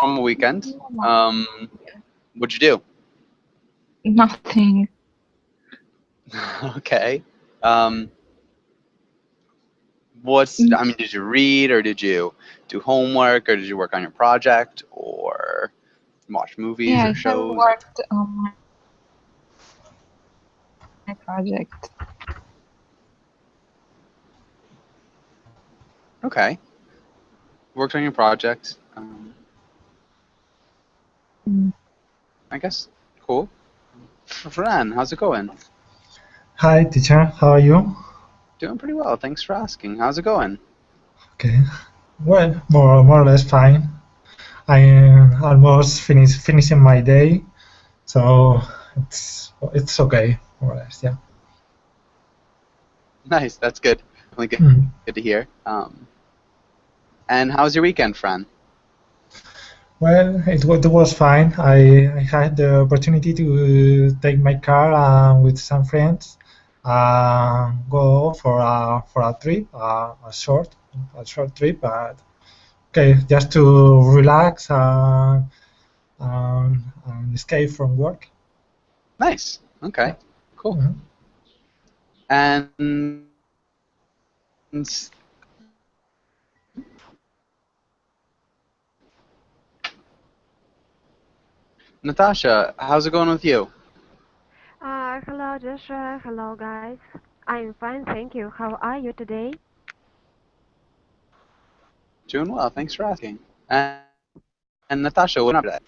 normal weekend. What'd you do? Nothing. Okay. Um, I mean, did you read or did you do homework or did you work on your project or watch movies Yeah, or I have shows? worked on my project. Okay. Worked on your project. Mm. I guess. Cool. Fran, how's it going? Hi, teacher. How are you? Doing pretty well. Thanks for asking. How's it going? Okay. Well, more or less fine. I am almost finishing my day, so it's okay, more or less. Yeah. Nice. That's good. Really good, Mm. good to hear. And how's your weekend, Fran? Well, it was fine. I had the opportunity to take my car with some friends, go for a trip, a short trip, but okay, just to relax and escape from work. Nice. Okay. Yeah. Cool. Mhm. And Natasha, how's it going with you? Hello, Joshua. Hello, guys. I'm fine, thank you. How are you today? Doing well. Thanks for asking. And Natasha, what are you up to today?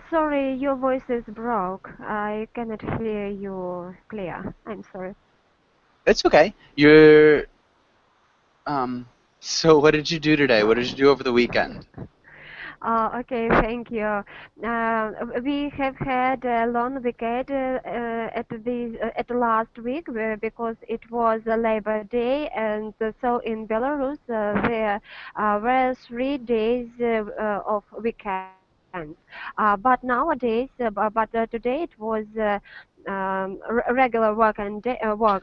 Sorry, your voice is broke. I cannot hear you clear. I'm sorry. It's okay. Um. So, what did you do today? What did you do over the weekend? Okay, thank you. We have had a long weekend at last week because it was a Labor Day, and so in Belarus there were 3 days of weekends. But nowadays, today it was regular work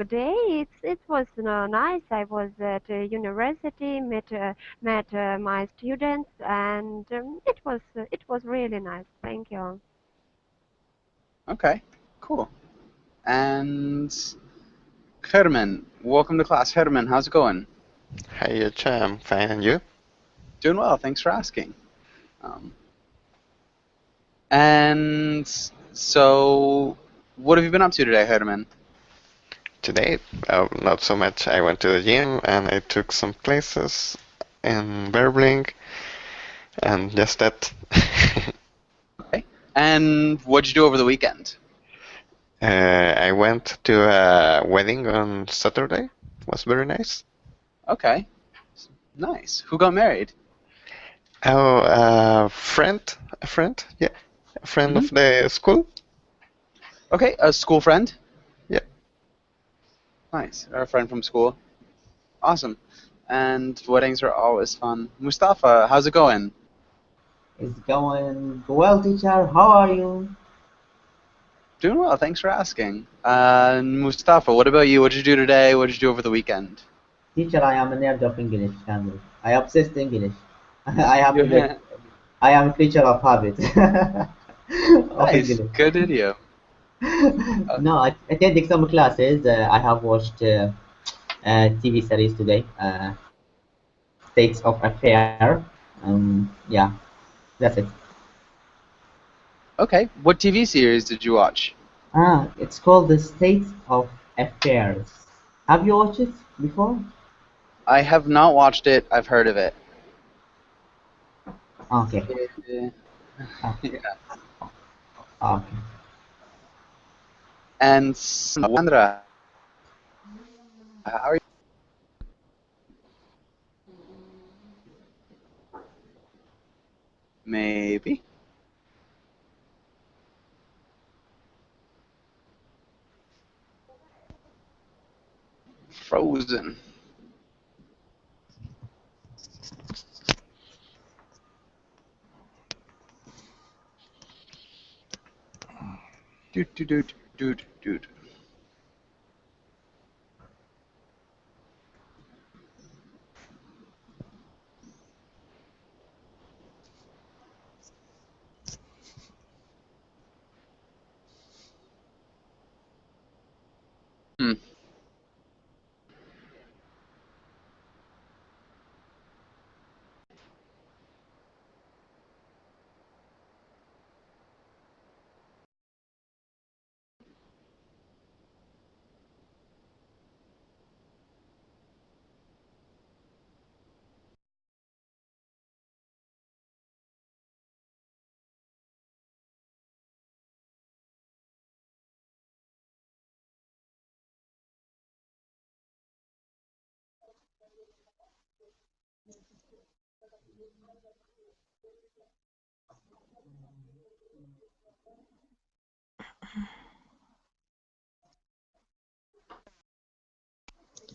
day. It was nice. I was at university, met my students, and it was really nice. Thank you. Okay. Cool. And Herman, welcome to class. Herman, how's it going? Hey, I'm fine, and you? Doing well. Thanks for asking. Um, and so, what have you been up to today, Herman? Today, not so much. I went to the gym and I took some classes in Berbling, and just that. Okay. And what'd you do over the weekend? I went to a wedding on Saturday. Was very nice. Okay. Nice. Who got married? Oh, a friend, yeah, a friend Hmm. of the school. Okay, a school friend. Yeah. Nice. Our friend from school. Awesome. And weddings are always fun. Mustafa, how's it going? It's going well, teacher. How are you? Doing well. Thanks for asking. Mustafa, what about you? What did you do today? What did you do over the weekend? Teacher, I am a nerd of English. I obsessed English. I am the Yeah. I am a creature of habit of Nice. English. Good video. No, I attended some classes. I have watched TV series today. States of Affair. Yeah, that's it. Okay. What TV series did you watch? It's called the States of Affairs. Have you watched it before? I have not watched it. I've heard of it. Okay. Yeah. Uh, Yeah. okay. And Sandra, how are you? Maybe. Frozen. Doot, doot, doot, doot, doot.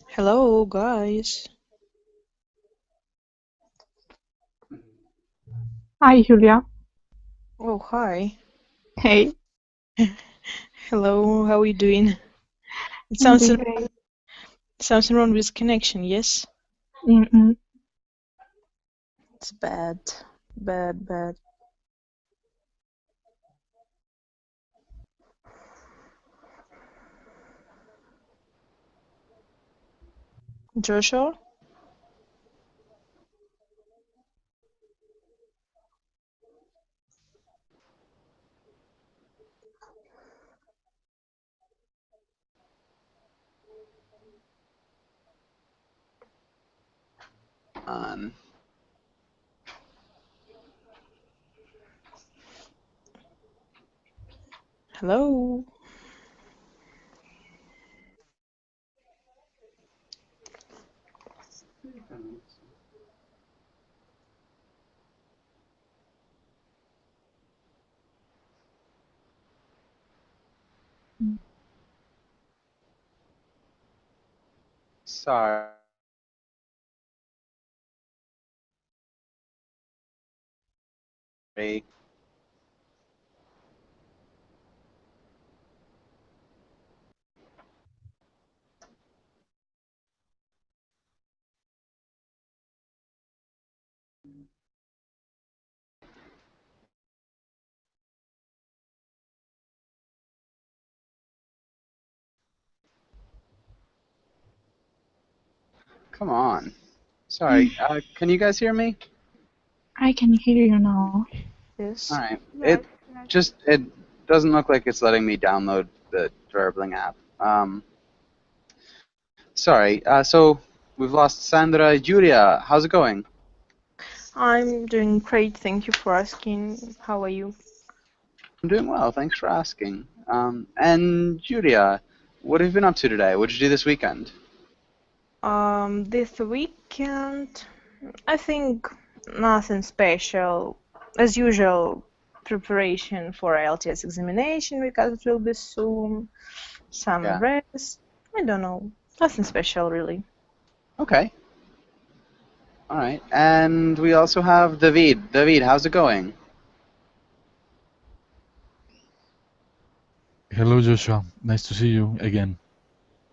Hello, guys. Hi, Julia. Oh, hi. Hey, Hello, how are you doing? It I'm sounds doing great. something wrong with connection, yes? Mm-mm. It's bad. Bad, bad. Joshua? On. Hello? Sorry. Come on. Sorry. Can you guys hear me? I can hear you now. All Yes. right. Yes, yes. It doesn't look like it's letting me download the Verbling app. Sorry. So we've lost Sandra. Julia, how's it going? I'm doing great, thank you for asking. How are you? I'm doing well. Thanks for asking. And Julia, what have you been up to today? What did you do this weekend? This weekend, I think nothing special. As usual, preparation for LTS examination because it will be soon. Some Yeah. rest. I don't know. Nothing special, really. Okay. All right. And we also have David. David, how's it going? Hello, Joshua. Nice to see you again.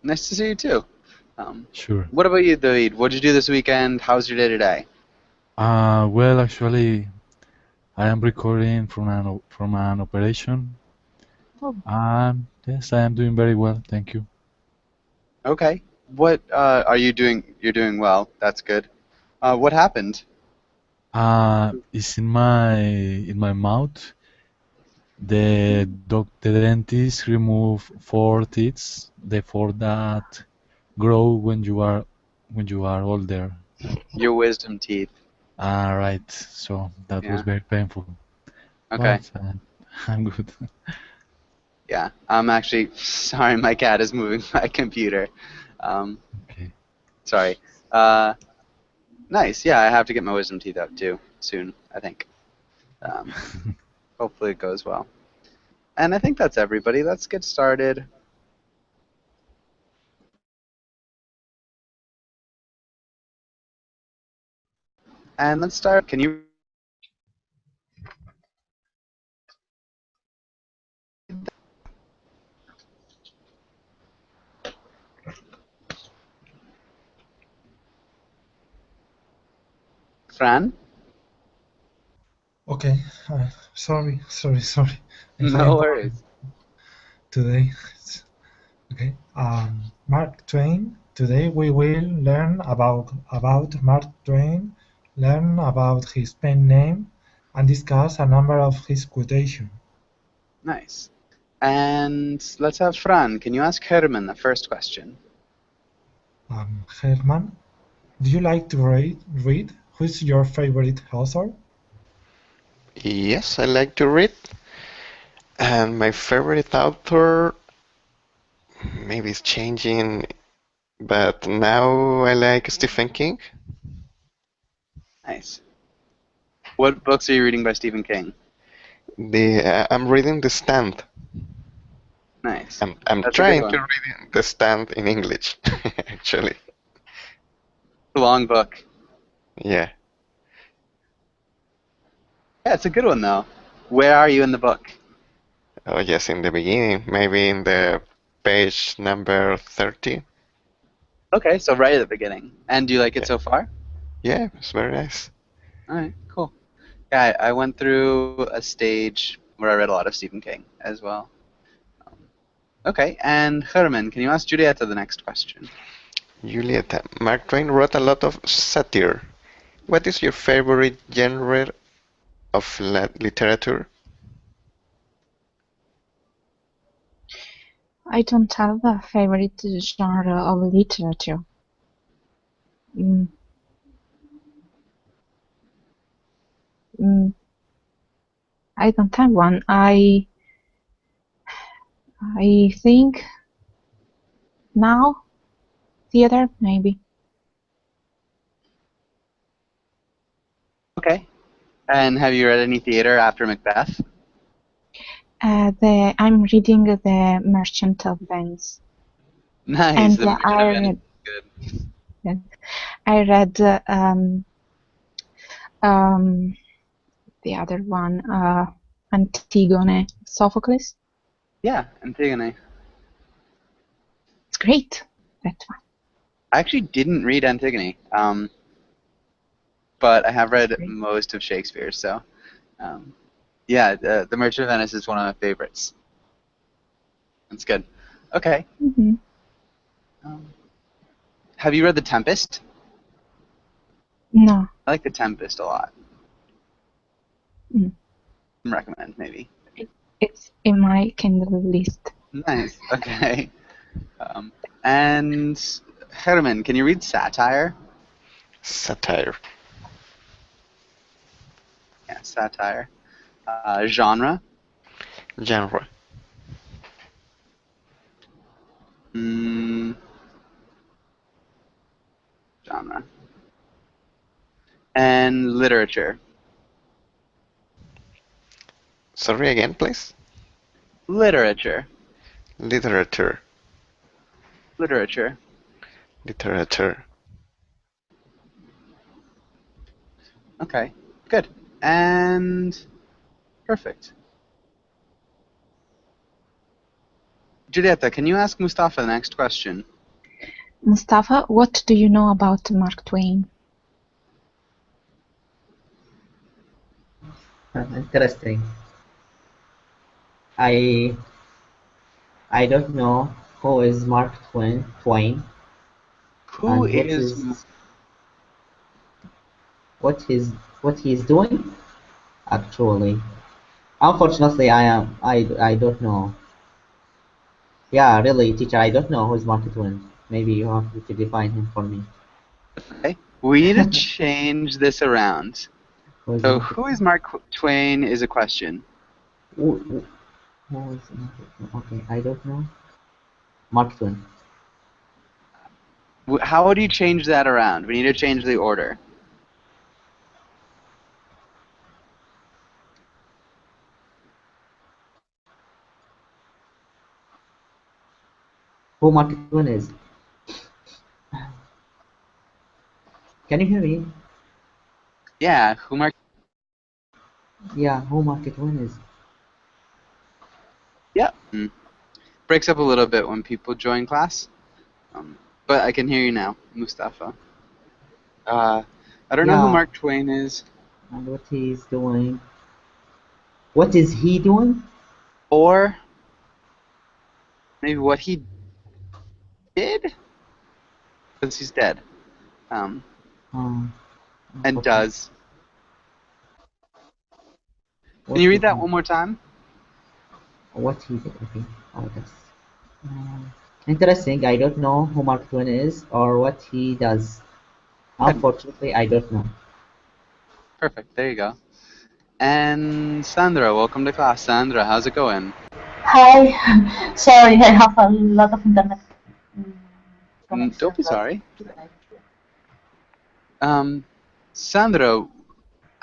Nice to see you too. Um, Sure. what about you, David? What did you do this weekend? How's your day today? Well, actually, I am recording from an operation. Oh. Yes, I am doing very well. Thank you. Okay. What are you doing? You're doing well. That's good. What happened? It's in my mouth. The dentist remove four teeth, the four that grow when you are older. Your wisdom teeth. Right. So that was Yeah. very painful, Okay. but I'm good. Yeah. I'm actually sorry. My cat is moving my computer. Um, Okay. sorry. Uh, nice. Yeah, I have to get my wisdom teeth out too soon, I think. Um, hopefully it goes well. And I think that's everybody. Let's get started. And let's start. Can you, Fran? Okay, sorry. I'm No having problems worries. today. Okay. Mark Twain. Today we will learn about Mark Twain, learn about his pen name, and discuss a number of his quotations. Nice. And let's have Fran. Can you ask Herman the first question? Herman, do you like to read? Who's your favorite author? Yes, I like to read. And my favorite author, maybe it's changing, but now I like Stephen King. Nice. What books are you reading by Stephen King? I'm reading The Stand. Nice. I'm That's a good trying to one. read The Stand in English, actually. It's a long book. Yeah. Yeah, it's a good one though. Where are you in the book? Oh, yes, in the beginning, maybe in the page number 30. Okay, so right at the beginning. And do you like it Yeah. so far? Yeah, it's very nice. All right, cool. Yeah, I went through a stage where I read a lot of Stephen King as well. Okay, and Herman, can you ask Julieta the next question? Julieta, Mark Twain wrote a lot of satire. What is your favorite genre of literature? I don't have a favorite genre of literature. Mm, mm, I don't have one. I think now theater maybe. Okay. And have you read any theater after Macbeth? I'm reading The Merchant of Venice, Nice, and The Merchant of Venice is good. I read the other one, Antigone, Sophocles. Yeah, Antigone. It's great, that one. I actually didn't read Antigone, but I have read Great. most of Shakespeare, so yeah, The Merchant of Venice is one of my favorites. That's good. Okay. Mm-hmm. Have you read The Tempest? No. I like The Tempest a lot. Mm. Recommend, maybe. It's in my Kindle list. Nice. Okay. And Herman, can you read satire? Satire. Yeah, satire. Genre? Genre. Genre. And literature. Sorry again, please. Literature. Literature. Literature. Literature. Okay, good. And perfect. Julieta, can you ask Mustafa the next question? Mustafa, what do you know about Mark Twain? Interesting. I don't know who is Mark Twain, Who and is what he's doing. Actually, unfortunately, I don't know. Yeah, really, teacher, I don't know who's Mark Twain. Maybe you have to define him for me. okay? We need to change this around. Who is So, Mark who is Mark Twain is a question. Who is Mark Twain? Okay, I don't know. Mark Twain. How would you change that around? We need to change the order. Who Mark Twain is? Can you hear me? Yeah, who Mark? Yeah, who Mark Twain is? Yeah. Breaks up a little bit when people join class, but I can hear you now, Mustafa. I don't know who Yeah, Mark Twain is, and what he's doing. What is he doing? or maybe what he did, because he's dead, and Unfortunately. does. Can What you is read that he? one more time? What he did? Okay, oh, that's interesting. I don't know who Mark Twain is or what he does. Good. Unfortunately, I don't know. Perfect. There you go. And Sandra, welcome to class. Sandra, how's it going? Hi, sorry, I have a lot of internet connection Don't be loss sorry. today. Sandra,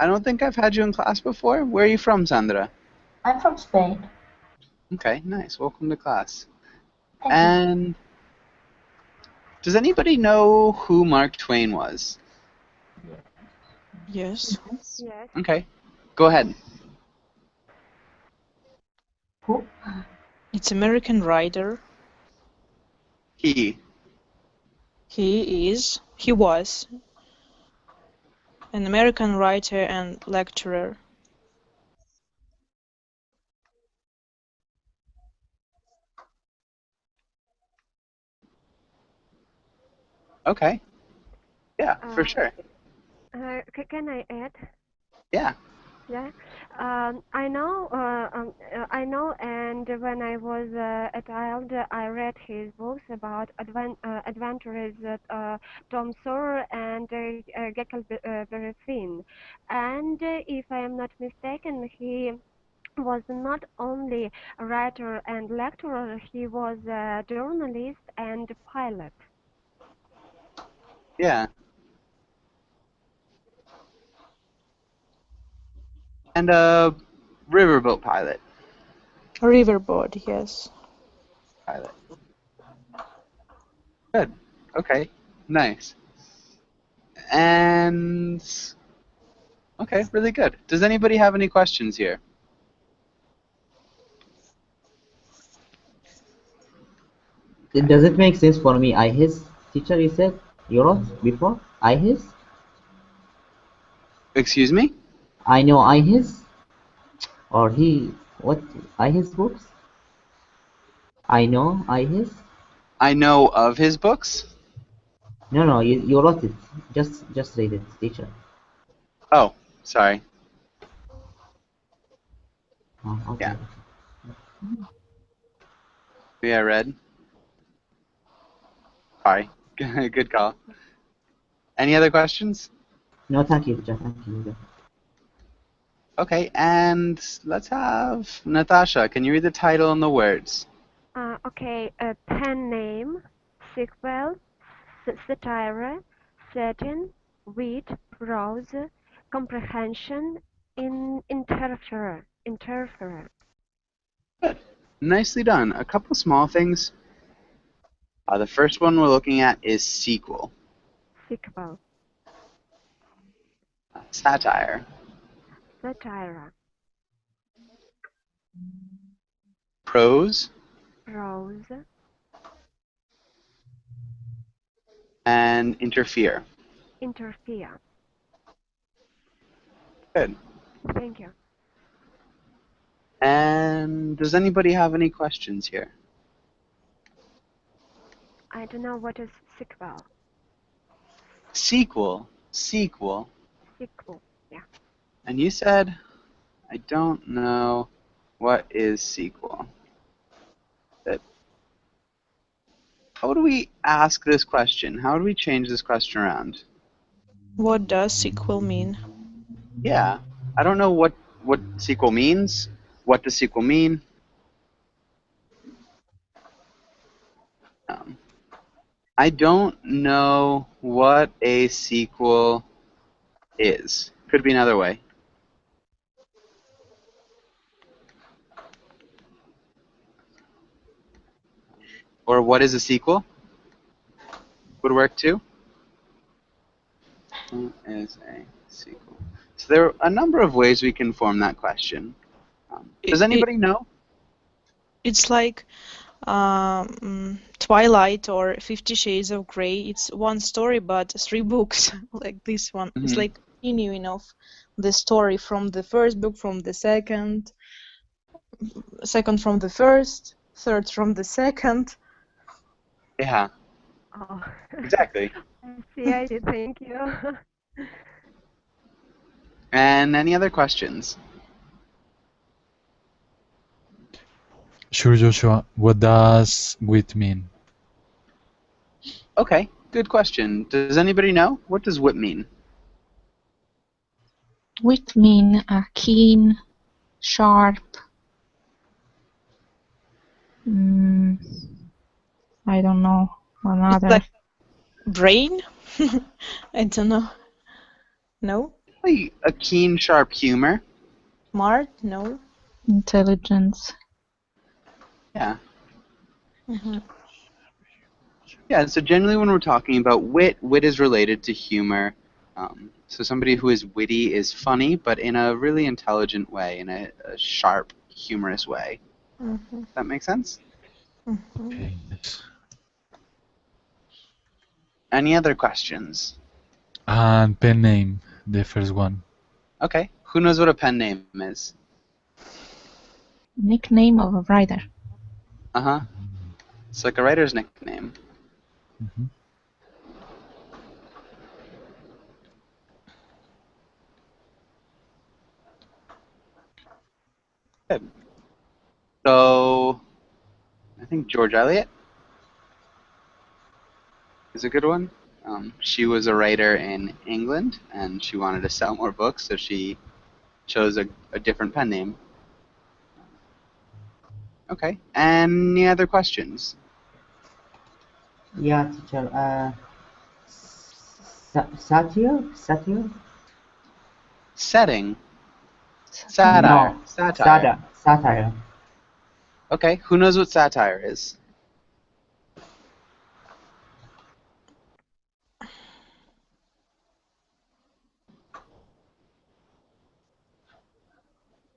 I don't think I've had you in class before. Where are you from, Sandra? I'm from Spain. Okay, nice. Welcome to class. Thank you. And does anybody know who Mark Twain was? Yes. Yes. Okay, go ahead. Who? It's American writer. He. He was an American writer and lecturer. Okay. Yeah, for sure. Can I add? Yeah. Yeah, I know, and when I was a child, I read his books about adventures, Tom Sawyer and Huckleberry Finn. And if I am not mistaken, he was not only a writer and lecturer, he was a journalist and pilot. Yeah. And a riverboat pilot. Riverboat, yes. Pilot. Good. Okay. Nice. And okay, really good. Does anybody have any questions here? Does it make sense for me? I his teacher, you said? You wrote before? I his? Excuse me? I know I his? Or he, what? I his books? I know I his? I know of his books. No, you wrote it. Just read it, teacher. Oh, sorry. Oh, okay. Yeah. Yeah, read. Sorry. Good call. Any other questions? No, thank you, teacher. Thank you. Okay, and let's have Natasha. Can you read the title and the words? Okay, pen name, sequel, satire, setting, wit, prose, comprehension, interfere. Good. Nicely done. A couple small things. The first one we're looking at is sequel. Sequel, Satire. satire, Prose. prose, And interfere. interfere. Good. Thank you. And does anybody have any questions here? I don't know what is sequel. Sequel. Sequel, yeah. And you said, I don't know what is sequel. How do we ask this question? How do we change this question around? What does sequel mean? Yeah, I don't know what sequel means. What does sequel mean? I don't know what a sequel is. Could be another way. Or what is a sequel? Would work too. What is a sequel? So there are a number of ways we can form that question. Does anybody know? It's like Twilight or 50 Shades of Grey. It's one story, but three books, like this one. It's like continuing of the story from the first book, from the second from the first, third from the second. Yeah. Oh. Exactly. I see. Thank you. And any other questions? Sure, Joshua. What does wit mean? Okay, good question. Does anybody know? What does whip mean? Wit mean keen, sharp. I don't know. Another. It's like brain? I don't know. No? Probably a keen, sharp humor. Smart? No. Intelligence. Yeah. Mm-hmm. Yeah, so generally when we're talking about wit, wit is related to humor. So somebody who is witty is funny, but in a really intelligent way, in a sharp, humorous way. Mm-hmm. Does that make sense? Mm-hmm. Okay. Yes. Any other questions? And pen name, the first one. Okay. Who knows what a pen name is? Nickname of a writer. Uh-huh. It's like a writer's nickname. Mhm. Good. So, I think George Eliot is a good one. She was a writer in England, and she wanted to sell more books, so she chose a different pen name. Okay. Any other questions? Yeah, teacher. Satire? Satire? Setting. Satire. Satire. No. Satire. Satire. Okay. Who knows what satire is?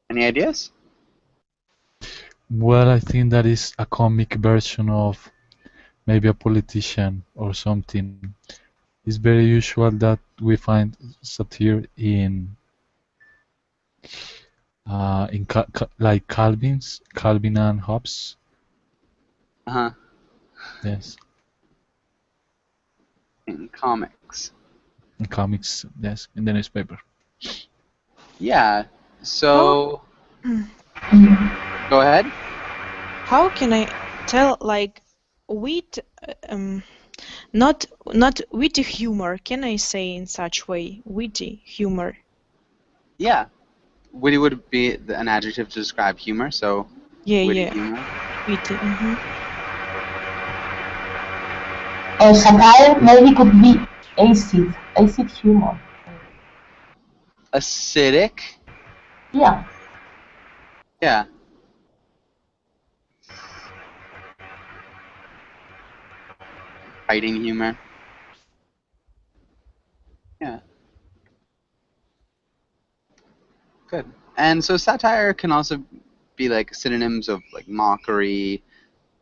Any ideas? Well, I think that is a comic version of maybe a politician or something. It's very usual that we find satire in like Calvin and Hobbes. Uh-huh. Yes, In comics. in comics. Yes, in the newspaper. Yeah. How So, go ahead. how can I tell like wit not witty humor, can I say in such way? Witty humor. Yeah. Witty would be an adjective to describe humor, so Yeah, witty yeah. humor. Witty. Mm-hmm. Satire maybe could be acid humor. Acidic. Yeah, Yeah. Biting humor. Yeah. Good. And so satire can also be like synonyms of like mockery,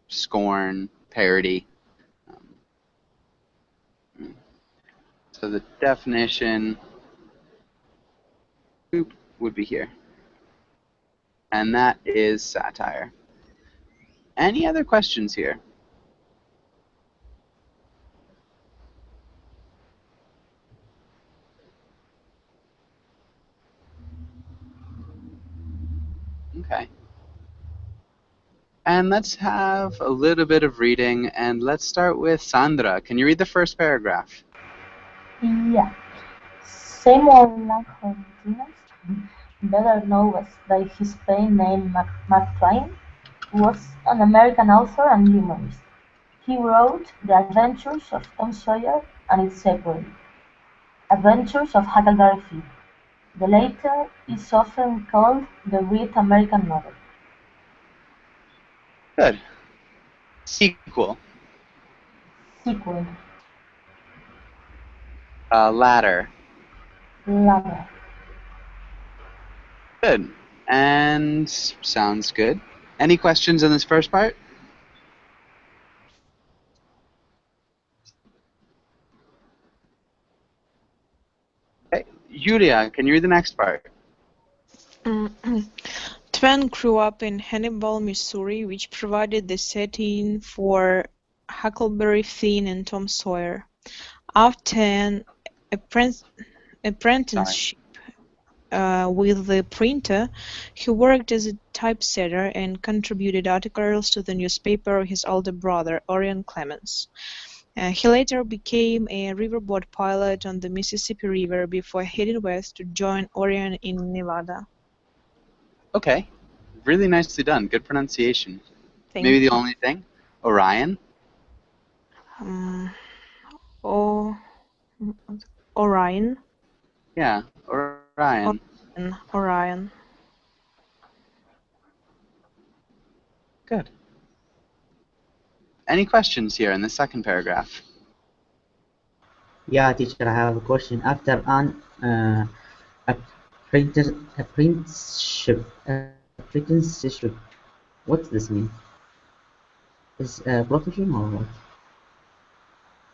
scorn, parody. Um, so the definition would be here. And that is satire. Any other questions here? Okay. And let's have a little bit of reading, and let's start with Sandra. Can you read the first paragraph? yeah. Samuel Langhorne Clemens, better known by his pen name Mark Twain, was an American author and humorist. He wrote The Adventures of Tom Sawyer and its sequel, Adventures of Huckleberry Finn. The latter is often called the Great American Novel. Good. Sequel. Sequel, Ladder. Ladder. Good. And sounds good. Any questions on this first part? Okay. Julia, can you read the next part? Twain grew up in Hannibal, Missouri, which provided the setting for Huckleberry Finn and Tom Sawyer. After an apprenticeship with the printer, he worked as a typesetter and contributed articles to the newspaper of his older brother, Orion Clemens. He later became a riverboat pilot on the Mississippi River before heading west to join Orion in Nevada. Okay. Really nicely done. Good pronunciation. Thank Maybe the you. only thing? Orion? Oh, Orion. Yeah. Orion. Ryan. Orion. Good. Any questions here in the second paragraph? Yeah, teacher, I have a question. After an apprenticeship, what's this mean? Is profession or what?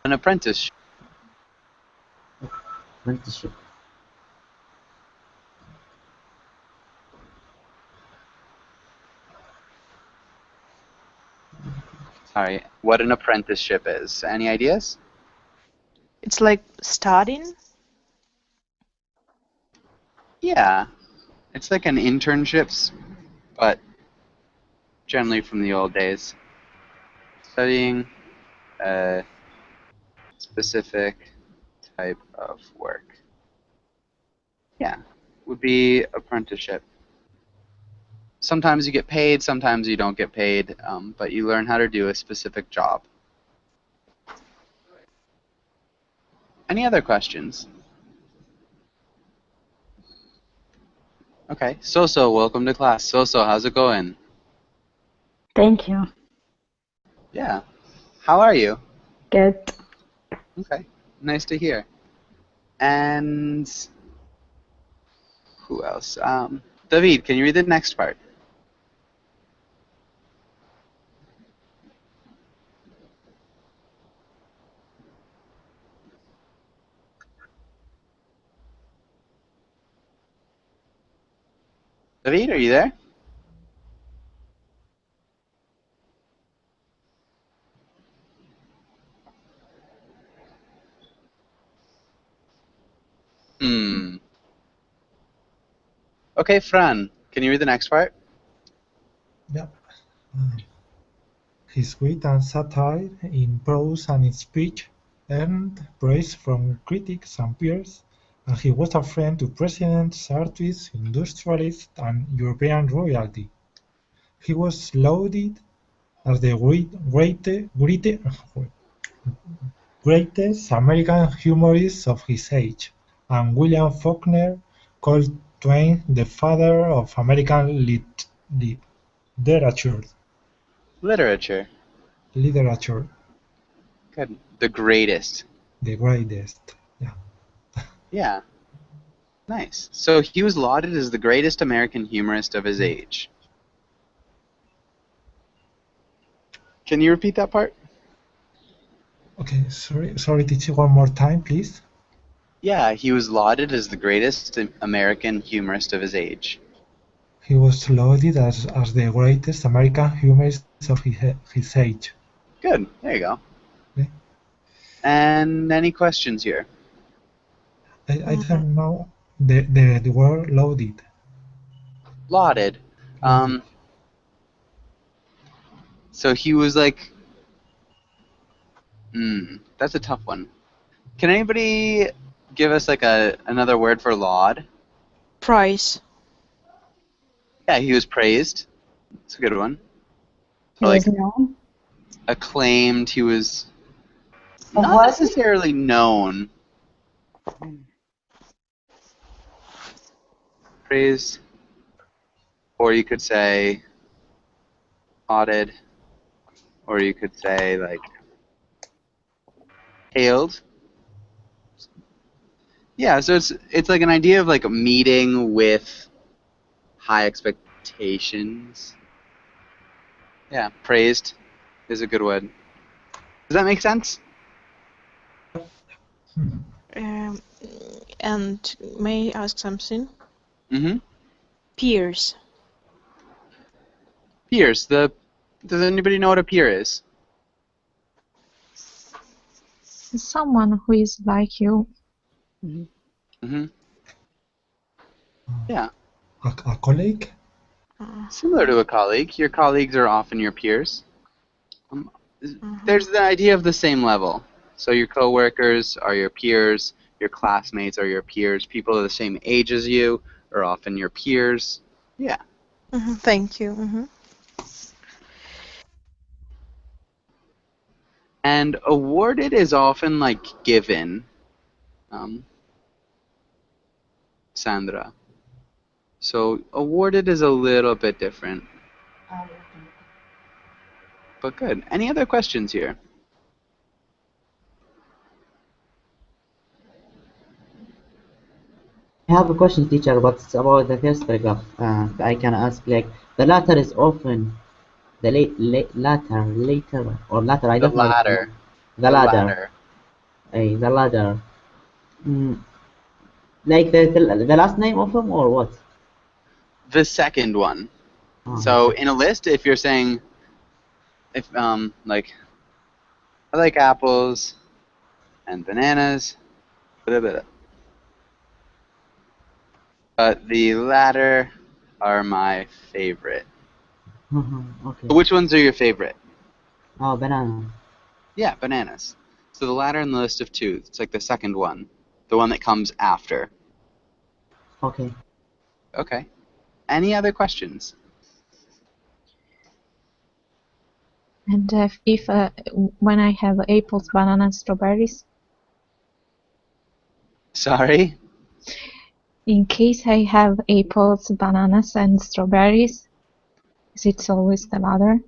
An apprenticeship. Apprenticeship. Sorry, what an apprenticeship is. Any ideas? It's like studying. Yeah, it's like an internships, but generally from the old days. Studying a specific type of work. Yeah, would be apprenticeship. Sometimes you get paid, sometimes you don't get paid, but you learn how to do a specific job. Any other questions? Okay, Soso, welcome to class. Soso, how's it going? Thank you. Yeah. How are you? Good. Okay, nice to hear. And who else? David, can you read the next part? David, are you there? Hmm. Okay, Fran, can you read the next part? Yeah. His wit and satire in prose and in speech earned praise from critics and peers, and he was a friend to presidents, artists, industrialists, and European royalty. He was lauded as the greatest American humorist of his age, and William Faulkner called Twain the father of American literature. Literature. Literature, Good. The greatest. the greatest. Yeah. Yeah. Nice. So he was lauded as the greatest American humorist of his age. Can you repeat that part? Okay, sorry, teacher, one more time, please. Yeah, he was lauded as the greatest American humorist of his age. He was lauded as the greatest American humorist of his age. Good. There you go. Okay. And any questions here? I don't know the word lauded. Lauded. Lauded. So he was like, that's a tough one. Can anybody give us like another word for laud? Price. Yeah, he was praised. It's a good one. He Or was like known. acclaimed. He was Of not what? necessarily known. Praised, or you could say lauded, or you could say like hailed. Yeah, so it's like an idea of like a meeting with high expectations. Yeah, praised is a good word. Does that make sense? Um, and may I ask something? Mm-hmm. Peers. Peers. Does anybody know what a peer is? Someone who is like you. Mm-hmm. Yeah. A colleague? Similar to a colleague. Your colleagues are often your peers. There's the idea of the same level. So your coworkers are your peers, your classmates are your peers, people of the same age as you are often your peers. Yeah. Thank you. And awarded is often like given. Um, Sandra. So awarded is a little bit different, but good. Any other questions here? I have a question, teacher, but it's about the first paragraph. I can ask, like, the latter is often the later, or latter. I The don't know. latter. The The ladder. latter. The ladder. Like the last name of him, or what? The second one. Oh, So in a list, if you're saying, if like, I like apples and bananas, blah, blah, blah. But the latter are my favorite. okay. So which ones are your favorite? Oh, banana. Yeah, bananas. So the latter in the list of two, it's like the second one, the one that comes after. Okay. Okay. Any other questions? And if when I have apples, bananas, strawberries, Sorry? in case I have apples, bananas, and strawberries, is it always the latter?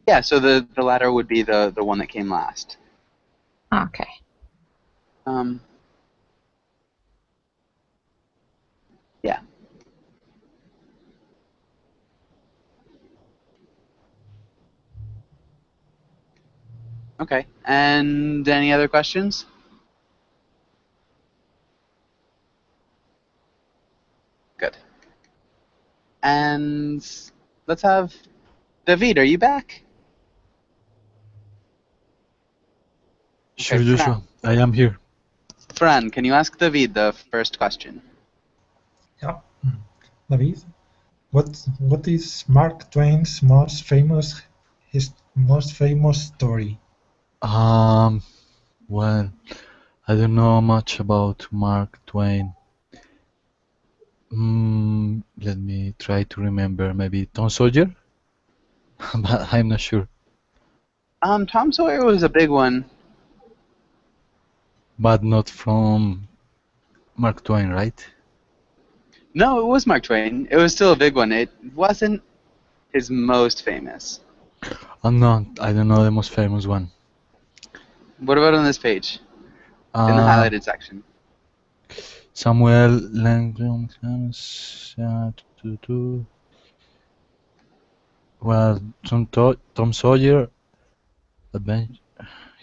Yeah, so the latter would be the one that came last. Okay. Yeah. Okay. And any other questions? Good. And let's have David, are you back? Sure, Okay, Joshua. I am here. Fran, can you ask David the first question? Yeah. David, what is Mark Twain's most famous story? Well, I don't know much about Mark Twain. Let me try to remember. Maybe Tom Sawyer? But I'm not sure. Tom Sawyer was a big one. But not from Mark Twain, right? No, it was Mark Twain. It was still a big one. It wasn't his most famous. Oh no, I don't know the most famous one. What about on this page? In the highlighted section. Samuel Langdon. Well, Tom Sawyer.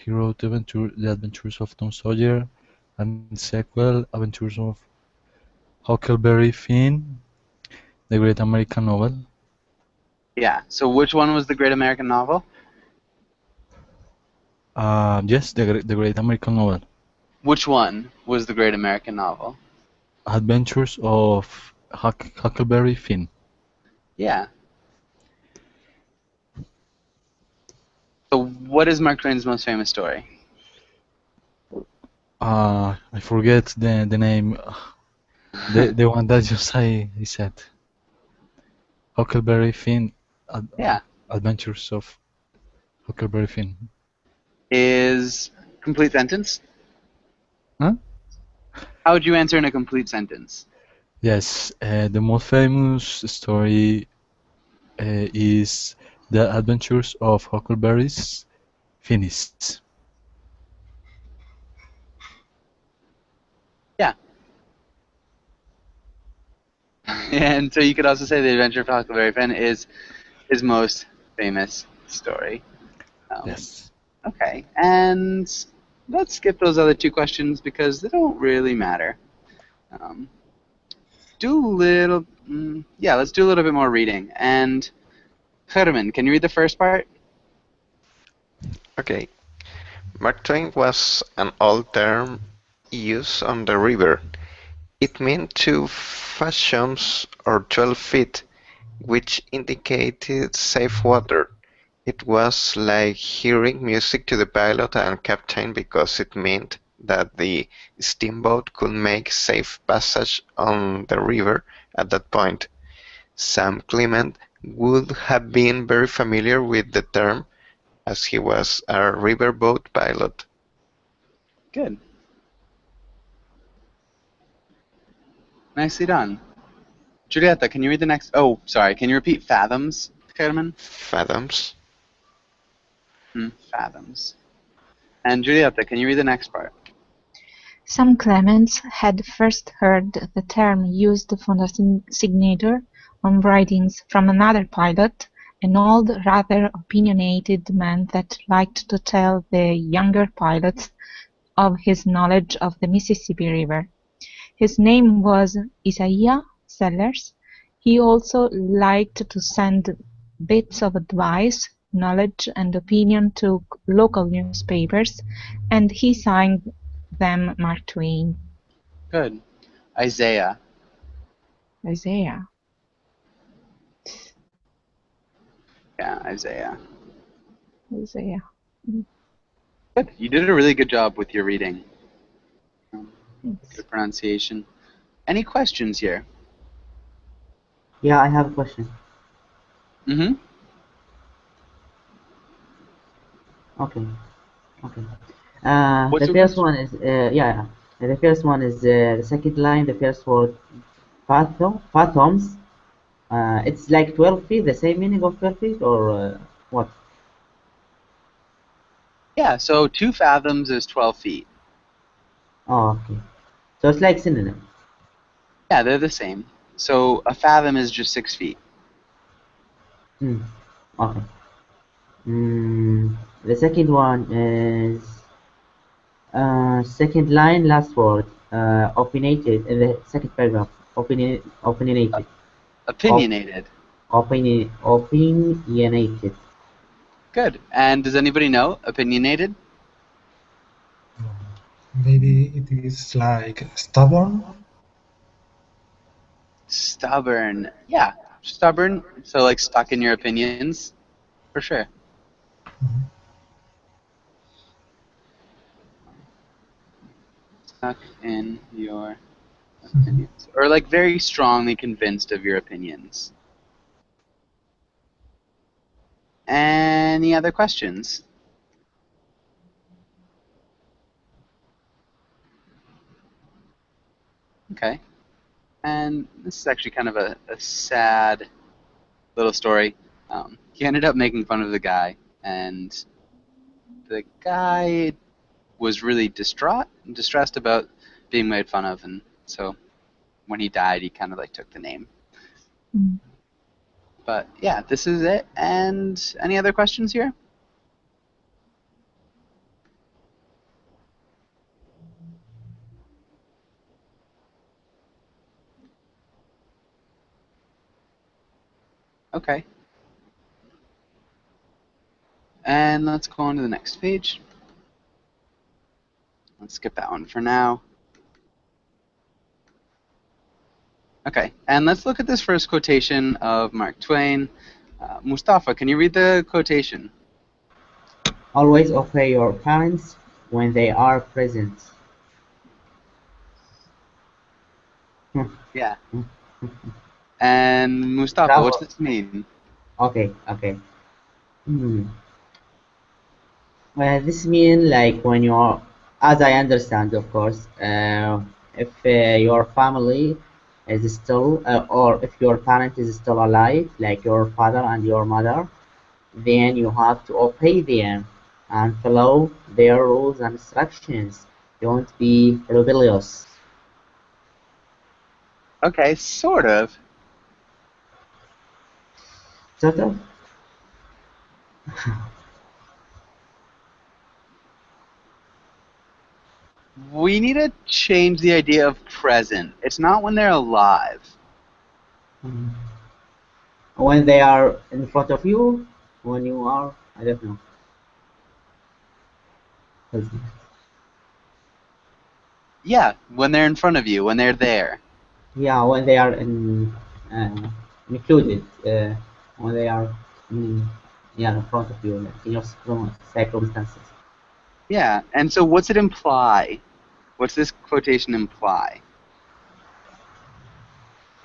He wrote The Adventures of Tom Sawyer, and sequel, Adventures of Huckleberry Finn, the Great American Novel. Yeah. So which one was the Great American Novel? Yes, the Great American Novel. Which one was the Great American Novel? Adventures of Huckleberry Finn. Yeah. So what is Mark Twain's most famous story? I forget the name. The one that just I said. Huckleberry Finn. Yeah. Adventures of Huckleberry Finn. Is complete sentence? Huh? How would you answer in a complete sentence? Yes, the most famous story is The Adventures of Huckleberry's Finnies. Yeah. And so you could also say The Adventure of Huckleberry Finn is his most famous story. Yes. Okay, and let's skip those other two questions because they don't really matter. Let's do a little bit more reading. And Herman, can you read the first part? Okay. Mark Twain was an old term used on the river. It meant 2 fathoms or 12 feet, which indicated safe water. It was like hearing music to the pilot and captain because it meant that the steamboat could make safe passage on the river at that point. Sam Clement would have been very familiar with the term, as he was a riverboat pilot. Good. Nicely done. Julieta, can you read the next? Oh, sorry. Can you repeat fathoms, Herman? Fathoms. Fathoms. And Julieta, can you read the next part? Some claimants had first heard the term used for a signature on writings from another pilot, an old, rather opinionated man that liked to tell the younger pilots of his knowledge of the Mississippi River. His name was Isaiah Sellers. He also liked to send bits of advice, knowledge, and opinion to local newspapers, and he signed them Mark Twain. Good. Isaiah. Isaiah. Yeah, Isaiah. Isaiah. Good. You did a really good job with your reading. Thanks. Good pronunciation. Any questions here? Yeah, I have a question. Mm-hmm. Okay. What's The your first question? one is yeah. The first one is the second line. The first word, fathoms. It's like 12 feet. The same meaning of 12 feet, or what? Yeah, so 2 fathoms is 12 feet. Oh, okay. So it's like synonym. Yeah, they're the same. So a fathom is just 6 feet. Okay. The second one is second line, last word. Opinionated in the second paragraph. Opinionated. Opinionated. Opinionated. Good. And does anybody know opinionated? Maybe it is like stubborn. Stubborn. Yeah, stubborn. So like stuck in your opinions, for sure. Stuck in your opinions. Or like very strongly convinced of your opinions. Any other questions? Okay. And this is actually kind of a sad little story. He ended up making fun of the guy, and the guy was really distraught and distressed about being made fun of, and so when he died, he kind of like took the name. But yeah, this is it. And any other questions here? Okay. And let's go on to the next page. Let's skip that one for now. Okay, and let's look at this first quotation of Mark Twain. Mustafa, can you read the quotation? Always obey your parents when they are present. Yeah. And Mustafa, what's Bravo. this mean? Okay. This means like when you're, as I understand, of course, if your family is still, or if your parent is still alive, like your father and your mother, then you have to obey them and follow their rules and instructions. Don't be rebellious. Okay, sort of. Sort of. We need to change the idea of present. It's not when they're alive. When they are in front of you, when you are, I don't know. Yeah, when they're in front of you, when they're there. Yeah, when they are included, when they are in front of you, like in your circumstances. Yeah, and so what's it imply? What's this quotation imply?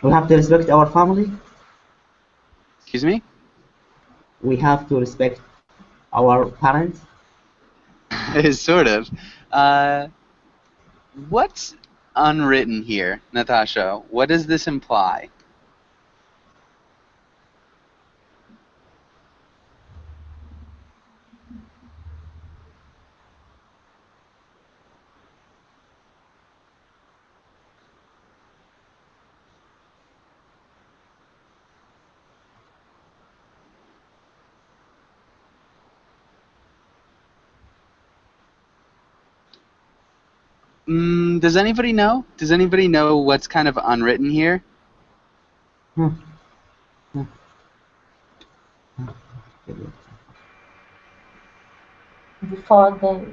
We have to respect our family. Excuse me? We have to respect our parents. Sort of. What unwritten here, Natasha? What does this imply? Does anybody know? Does anybody know what's kind of unwritten here? Before they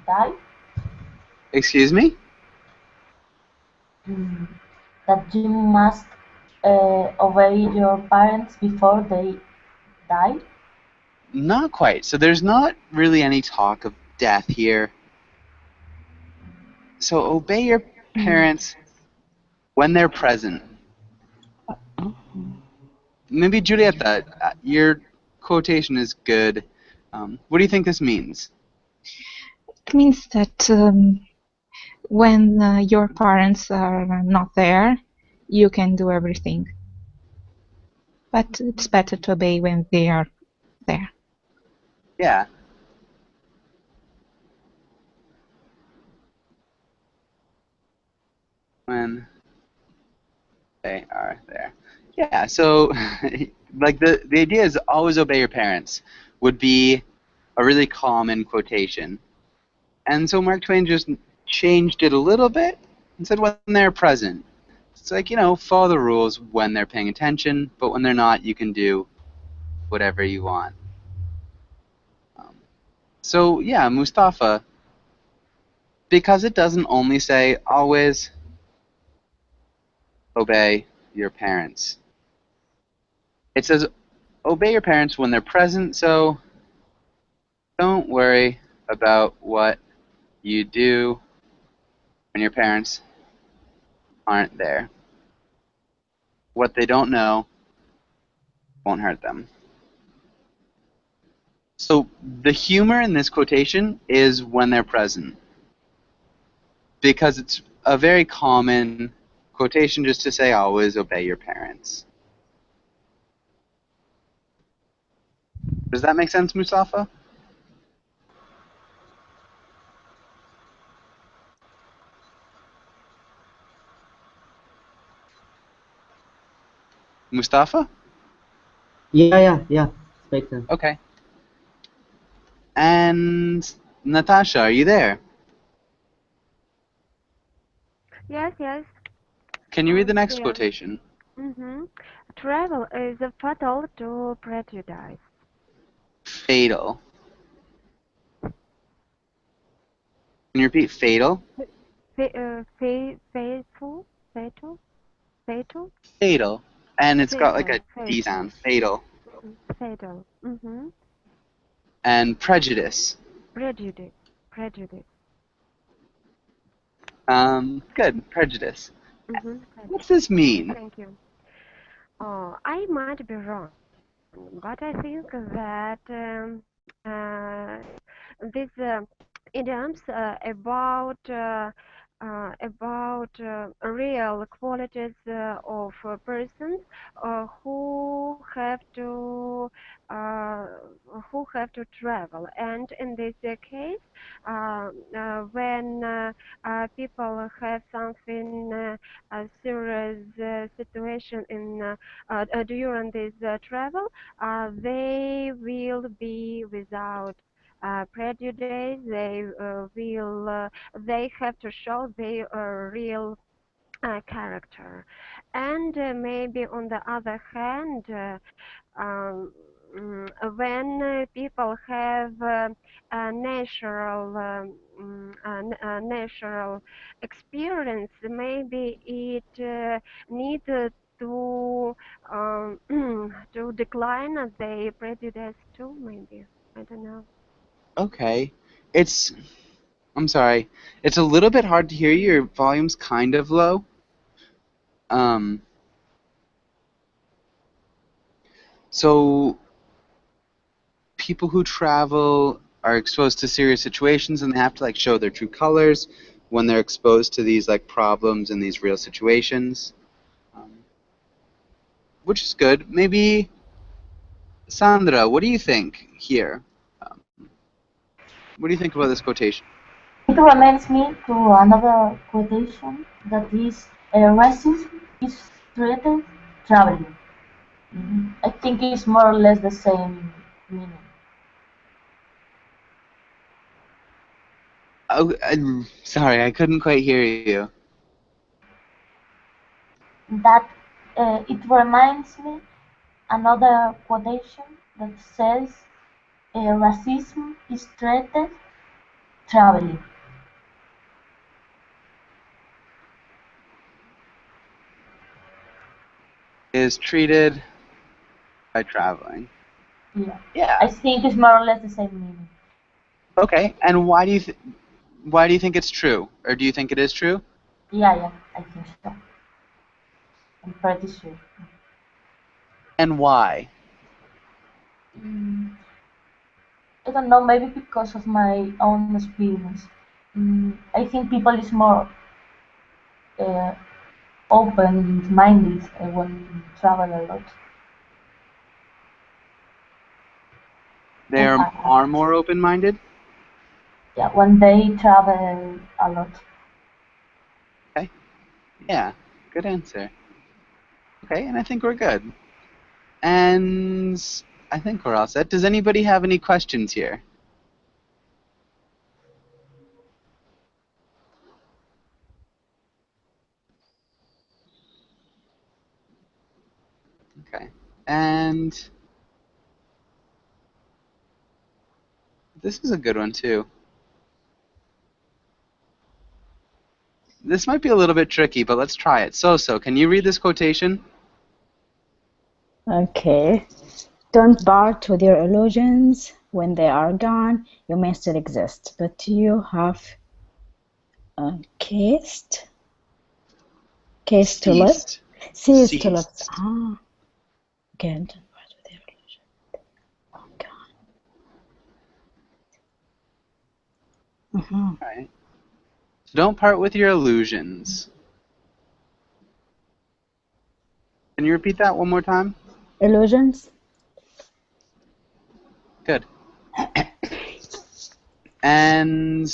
die, Excuse me? that you must obey your parents before they die. Not quite. So there's not really any talk of death here. So obey your parents when they're present. Maybe Julieta, your quotation is good. What do you think this means? It means that when your parents are not there, you can do everything. But it's better to obey when they are there. Yeah. When they are there. Yeah, so like the idea is always obey your parents would be a really common quotation. And so Mark Twain just changed it a little bit and said when they're present. It's like, follow the rules when they're paying attention, but when they're not, you can do whatever you want. So, yeah, Mustafa, because it doesn't only say always obey your parents. It says obey your parents when they're present, so don't worry about what you do when your parents aren't there. What they don't know won't hurt them. So the humor in this quotation is when they're present, because it's a very common quotation just to say always obey your parents. Does that make sense, Mustafa? Mustafa? Yeah. It's makes sense. Okay. And Natasha, are you there? Yes. Can you read the next Here. quotation? Travel is fatal to prejudice. Fatal. Can you repeat fatal? Fatal, fatal, Fatal. And it's got like a fatal, D fatal, sound. Fatal. fatal. And prejudice. Prejudice. Good. Prejudice. What's Prejudice. this mean? Thank you. I might be wrong, but I think that these idioms real qualities of persons who have to uh, travel, and in this case, when people have something serious situation in during this travel, they will be without prejudice. They have to show their real character, and maybe on the other hand, um, when people have a natural experience, maybe it needs to to decline their prejudice too. Maybe I don't know. Okay. I'm sorry. It's a little bit hard to hear you. Your volume's kind of low. Um, so people who travel are exposed to serious situations and they have to like show their true colors, when they're exposed to these like problems and these real situations, um, which is good. Maybe Sandra, what do you think here? Um, what do you think about this quotation? It reminds me to another quotation that is racism is treated traveling. I think it's more or less the same meaning. Oh, I'm sorry, I couldn't quite hear you. That it reminds me another quotation that says racism is treated traveling. Is treated by traveling. Yeah, Yeah. I think it's more or less the same meaning. Okay. And why do you think it's true, or do you think it is true? Yeah, I think so. I'm pretty sure. And why? Mm, I don't know, maybe because of my own experience. I think people is more uh, open-minded when travel a lot. They And are more open-minded. yeah, when they travel a lot. Okay. Yeah. Good answer. Okay, and I think we're good. And I think we're all set. Does anybody have any questions here? Okay. And this is a good one too. This might be a little bit tricky, but let's try it. So, can you read this quotation? Okay. Don't part with your illusions. When they are gone, you may still exist, but you have ceased to live. Ceased to live. Ah, again. Don't part with your illusions. Oh, God. All right. So don't part with your illusions. Can you repeat that one more time? Illusions? Good. And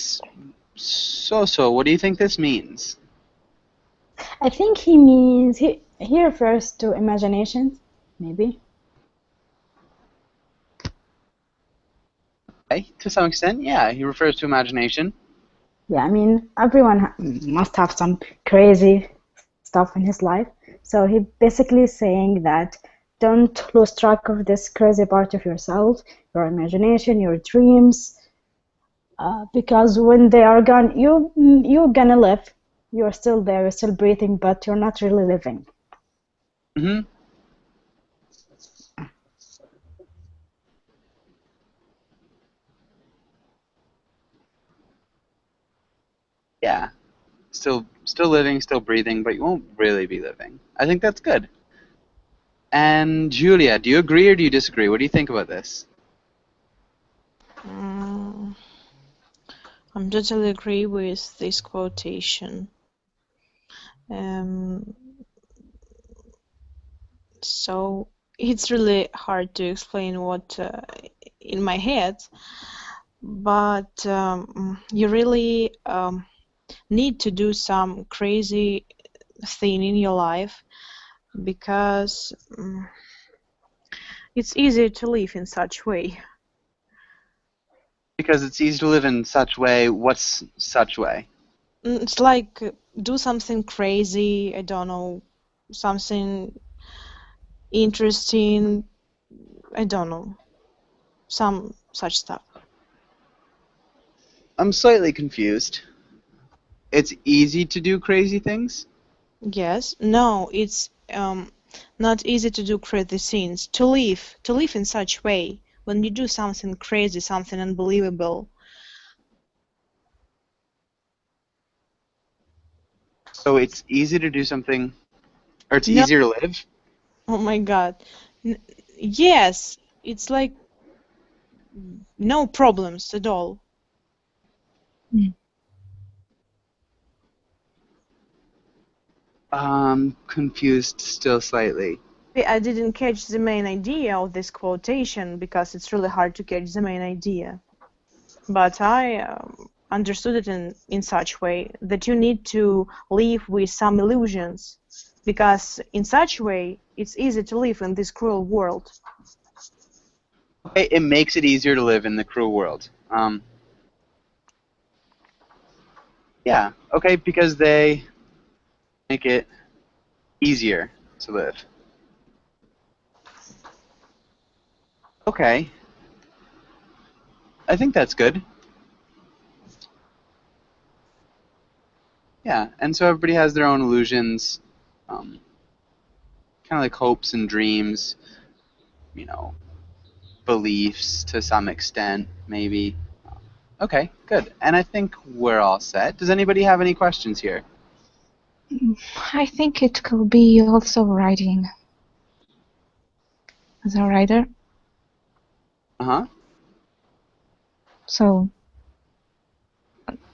so, what do you think this means? I think he means, he refers to imagination, maybe. Okay, to some extent, yeah, he refers to imagination. Yeah, I mean, everyone must have some crazy stuff in his life. So he basically saying that don't lose track of this crazy part of yourself, your imagination, your dreams, because when they are gone, you're gonna live. You're still there, you're still breathing, but you're not really living. Mm-hmm. Yeah. Still living, still breathing, but you won't really be living. I think that's good. And Julia, do you agree or do you disagree? What do you think about this? I'm totally agree with this quotation. So it's really hard to explain what in my head, but you really need to do some crazy thing in your life because it's easier to live in such way. Because it's easy to live in such way. What's such way? It's like do something crazy, I don't know, something interesting, I don't know, some such stuff. I'm slightly confused. It's easy to do crazy things? Yes, no, it's not easy to do crazy things. To live in such way, when you do something crazy, something unbelievable. So it's easy to do something, or it's No, easier to live? oh my God. Yes, it's like no problems at all. Confused still slightly. I didn't catch the main idea of this quotation because it's really hard to catch the main idea. But I understood it in such way that you need to live with some illusions, because in such way it's easy to live in this cruel world. Okay, it makes it easier to live in the cruel world. Yeah, okay, because they make it easier to live. Okay. I think that's good. Yeah, and so everybody has their own illusions, kind of like hopes and dreams, you know, beliefs to some extent, maybe. Okay, good. And I think we're all set. Does anybody have any questions here? I think it could be also writing. As a writer. Uh-huh. So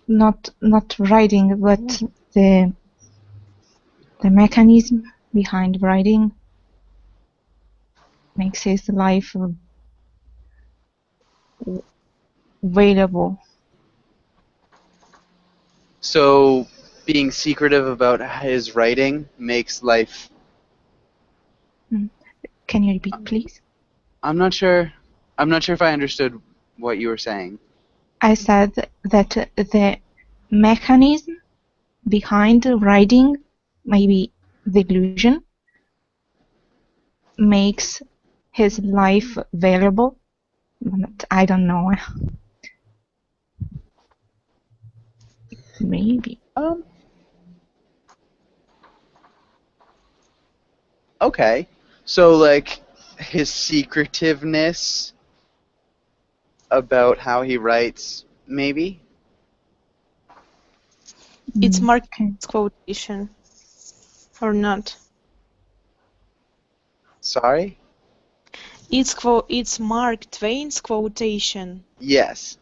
not writing, but the mechanism behind writing makes his life available. So being secretive about his writing makes life... Can you repeat, please? I'm not sure if I understood what you were saying. I said that the mechanism behind writing, maybe the illusion, makes his life valuable. But I don't know. Maybe. Okay. So like his secretiveness about how he writes, maybe? It's Mark Twain's quotation, or not? Sorry? It's Mark Twain's quotation. Yes.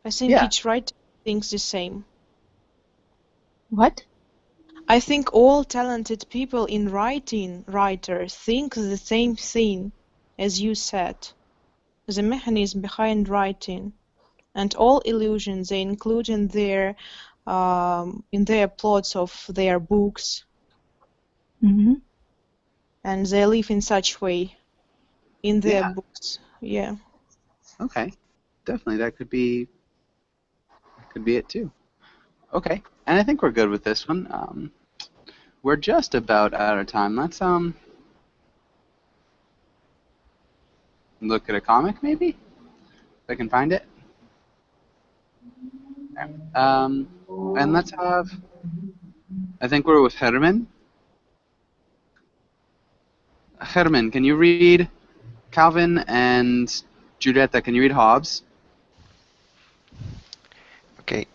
I think each writer thinks the same. What? I think all talented people in writers think the same thing, as you said. The mechanism behind writing, and all illusions they include in their plots of their books. Mm-hmm. And they live in such way in their books. Yeah. Okay. Definitely, that could be it too. Okay. And I think we're good with this one. We're just about out of time. Let's look at a comic, maybe? If I can find it. And let's have... I think we're with Herman. Herman, can you read Calvin, and Giulietta, can you read Hobbes? Okay.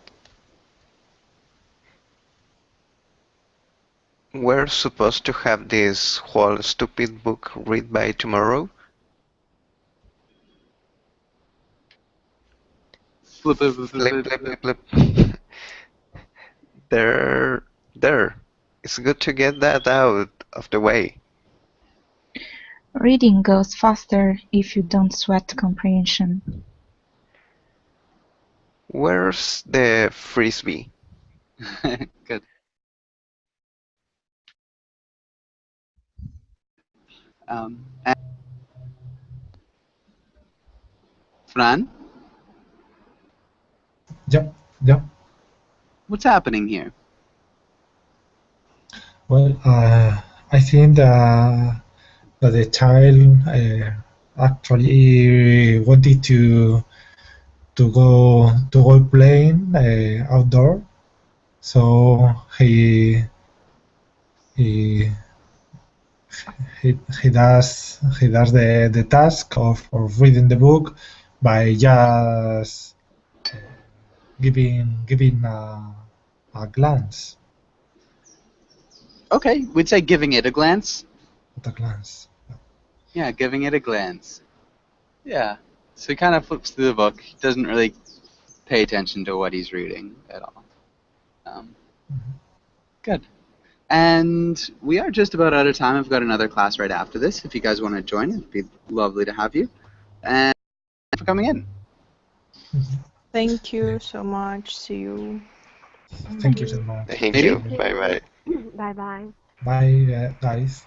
We're supposed to have this whole stupid book read by tomorrow? Flip. Flip. There. It's good to get that out of the way. Reading goes faster if you don't sweat comprehension. Where's the frisbee? Good. And Fran? Yeah. What's happening here? Well, I think that the child actually wanted to go playing outdoor, so he does the task of reading the book by just giving a glance. Okay, we'd say giving it a glance. At a glance. Yeah, giving it a glance. Yeah. So he kind of flips through the book. He doesn't really pay attention to what he's reading at all. Good. And we are just about out of time. I've got another class right after this. If you guys want to join, it'd be lovely to have you. And thanks for coming in. Thank you so much. See you. Thank you so much. Thank Maybe? you. Bye bye. Bye bye. Bye, guys.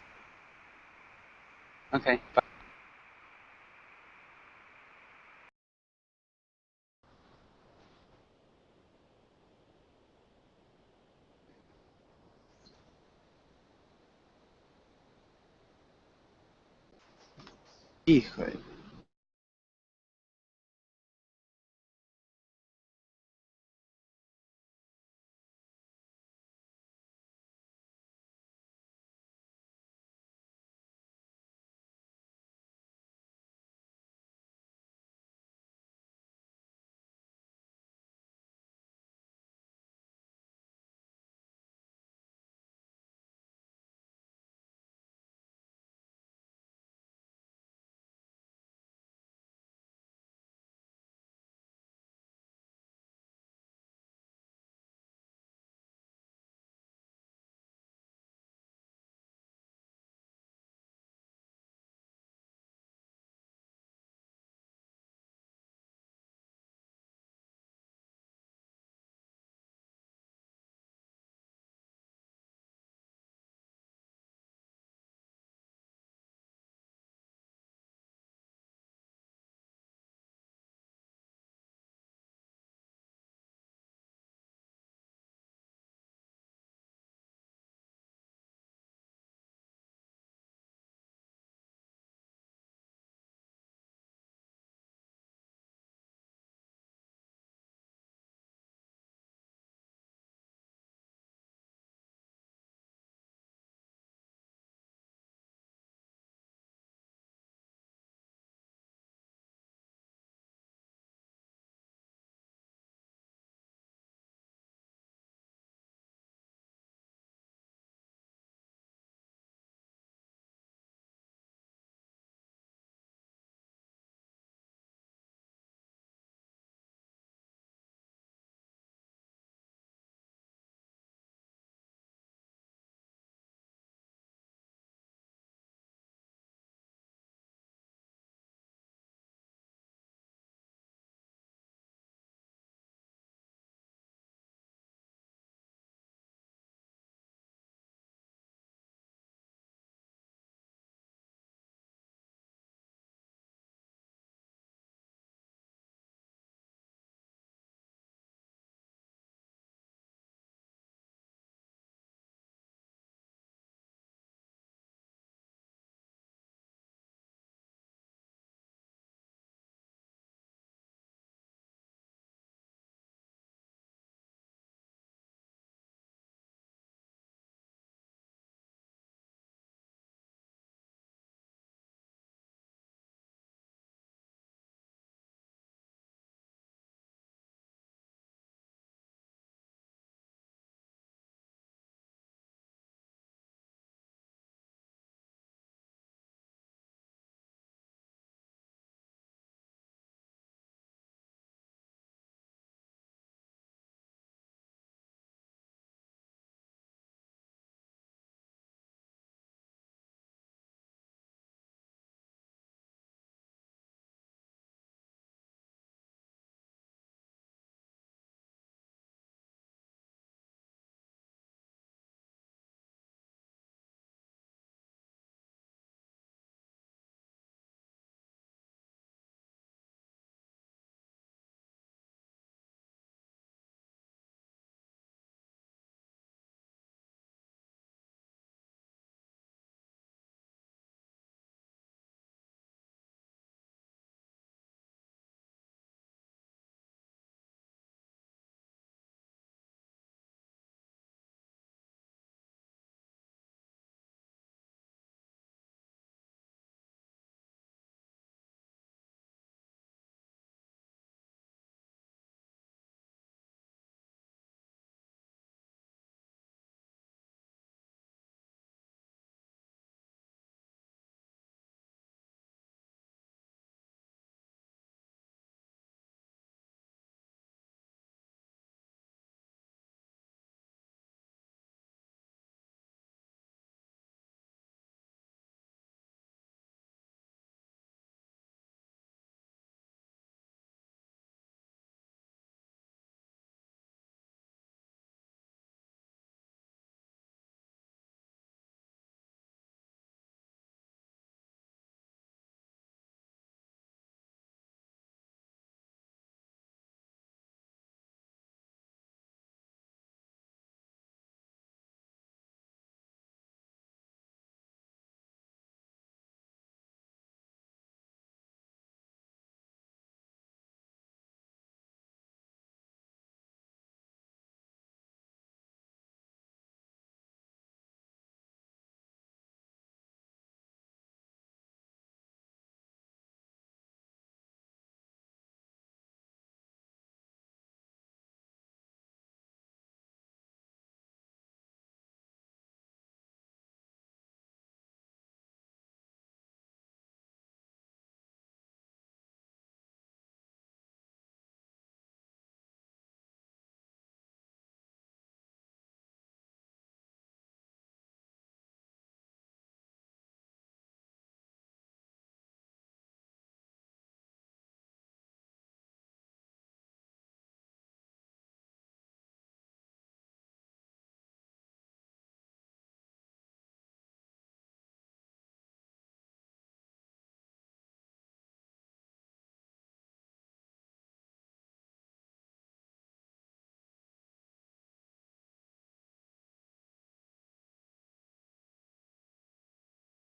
Okay. Bye. Hijo.